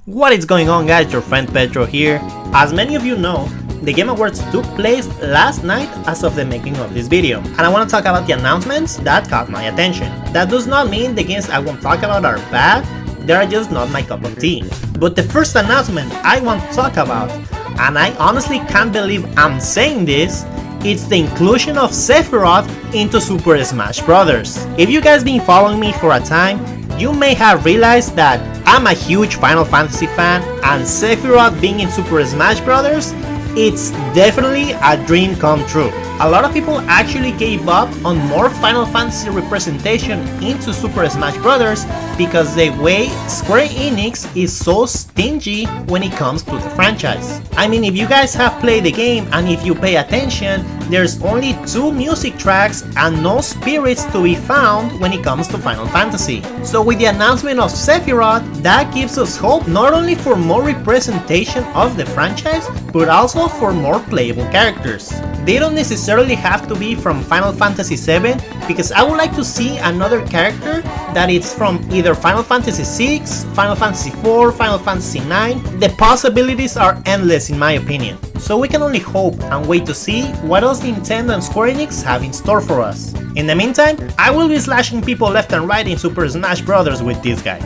What is going on, guys? Your friend Petro here. As many of you know, the Game Awards took place last night as of the making of this video, and I want to talk about the announcements that caught my attention. That does not mean the games I won't talk about are bad, they are just not my cup of tea. But the first announcement I want to talk about, and I honestly can't believe I'm saying this, it's the inclusion of Sephiroth into Super Smash Bros. If you guys been following me for a time, you may have realized that I'm a huge Final Fantasy fan, and Sephiroth being in Super Smash Bros., it's definitely a dream come true. A lot of people actually gave up on more Final Fantasy representation into Super Smash Bros. Because the way Square Enix is so stingy when it comes to the franchise. I mean, if you guys have played the game and if you pay attention, there's only 2 music tracks and no spirits to be found when it comes to Final Fantasy. So with the announcement of Sephiroth, that gives us hope not only for more representation of the franchise, but also for more playable characters. They don't necessarily have to be from Final Fantasy VII, because I would like to see another character that is from either Final Fantasy VI, Final Fantasy IV, Final Fantasy IX. The possibilities are endless in my opinion. So we can only hope and wait to see what else Nintendo and Square Enix have in store for us. In the meantime, I will be slashing people left and right in Super Smash Bros. With this guy.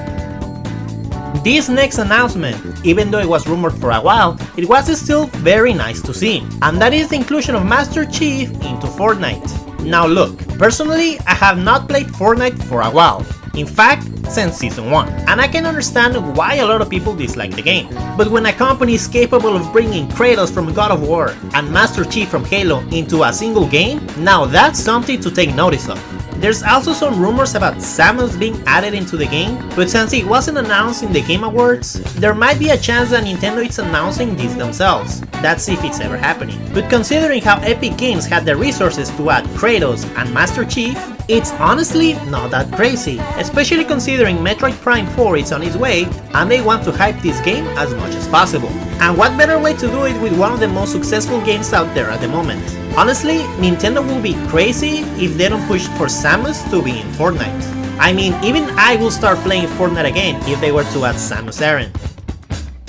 This next announcement, even though it was rumored for a while, it was still very nice to see, and that is the inclusion of Master Chief into Fortnite. Now look, personally I have not played Fortnite for a while, in fact since Season 1, and I can understand why a lot of people dislike the game. But when a company is capable of bringing Kratos from God of War and Master Chief from Halo into a single game, now that's something to take notice of. There's also some rumors about Samus being added into the game, but since it wasn't announced in the Game Awards, there might be a chance that Nintendo is announcing this themselves. That's if it's ever happening. But considering how Epic Games had the resources to add Kratos and Master Chief, it's honestly not that crazy, especially considering Metroid Prime 4 is on its way and they want to hype this game as much as possible. And what better way to do it with one of the most successful games out there at the moment. Honestly, Nintendo will be crazy if they don't push for Samus to be in Fortnite. I mean, even I will start playing Fortnite again if they were to add Samus Aran.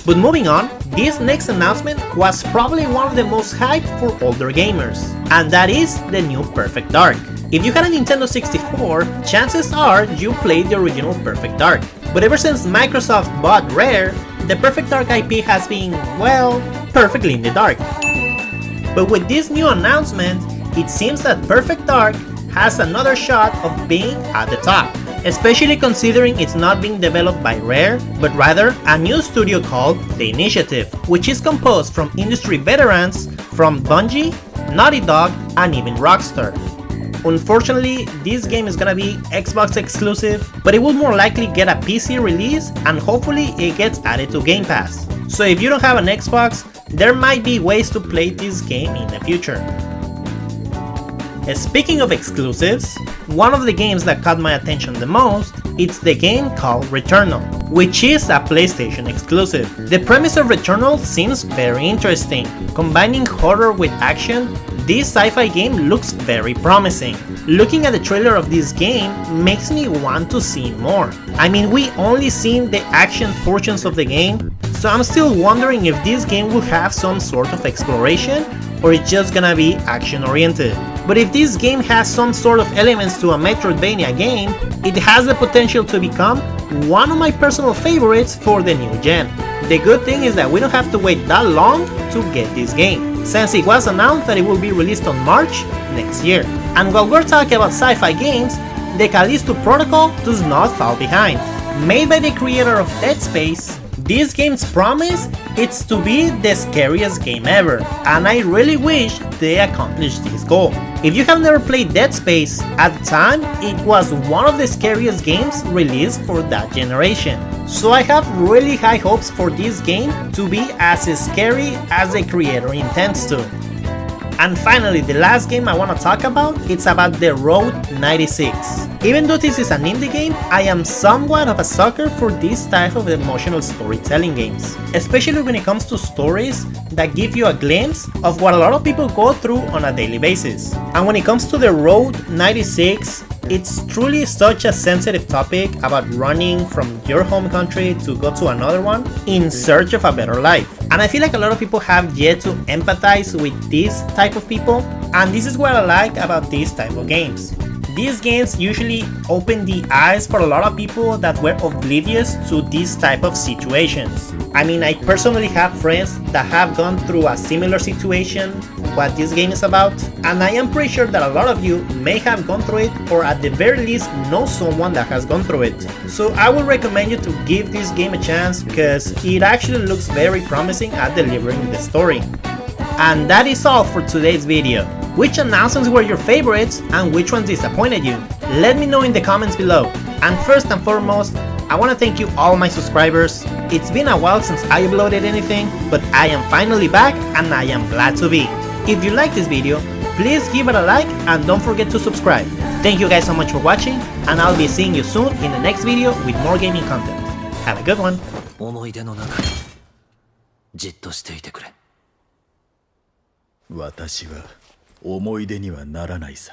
But moving on, this next announcement was probably one of the most hyped for older gamers, and that is the new Perfect Dark. If you had a Nintendo 64, chances are you played the original Perfect Dark. But ever since Microsoft bought Rare, the Perfect Dark IP has been, well, perfectly in the dark. But with this new announcement, it seems that Perfect Dark has another shot of being at the top, especially considering it's not being developed by Rare, but rather a new studio called The Initiative, which is composed from industry veterans from Bungie, Naughty Dog, and even Rockstar. Unfortunately, this game is gonna be Xbox exclusive, but it will more likely get a PC release and hopefully it gets added to Game Pass. So if you don't have an Xbox, there might be ways to play this game in the future. Speaking of exclusives, one of the games that caught my attention the most, it's the game called Returnal, which is a PlayStation exclusive. The premise of Returnal seems very interesting. Combining horror with action, this sci-fi game looks very promising. Looking at the trailer of this game makes me want to see more. I mean, we only seen the action portions of the game, so I'm still wondering if this game will have some sort of exploration or it's just gonna be action oriented. But if this game has some sort of elements to a Metroidvania game, it has the potential to become one of my personal favorites for the new gen. The good thing is that we don't have to wait that long to get this game, since it was announced that it will be released on March next year. And while we're talking about sci-fi games, the Callisto Protocol does not fall behind. Made by the creator of Dead Space, this game's promise is to be the scariest game ever, and I really wish they accomplished this goal. If you have never played Dead Space, at the time it was one of the scariest games released for that generation. So I have really high hopes for this game to be as scary as the creator intends to. And finally, the last game I want to talk about, it's about the Road 96. Even though this is an indie game, I am somewhat of a sucker for this type of emotional storytelling games, especially when it comes to stories that give you a glimpse of what a lot of people go through on a daily basis. And when it comes to the Road 96, it's truly such a sensitive topic about running from your home country to go to another one in search of a better life. And I feel like a lot of people have yet to empathize with this type of people, and this is what I like about these type of games. These games usually open the eyes for a lot of people that were oblivious to these type of situations. I mean, I personally have friends that have gone through a similar situation, what this game is about, and I am pretty sure that a lot of you may have gone through it, or at the very least know someone that has gone through it. So I would recommend you to give this game a chance, because it actually looks very promising at delivering the story. And that is all for today's video. Which announcements were your favorites and which ones disappointed you? Let me know in the comments below. And first and foremost, I want to thank you all my subscribers. It's been a while since I uploaded anything, but I am finally back and I am glad to be. If you like this video, please give it a like and don't forget to subscribe. Thank you guys so much for watching, and I'll be seeing you soon in the next video with more gaming content. Have a good one. 思い出の中にじっとしていてくれ。私は思い出にはならないさ。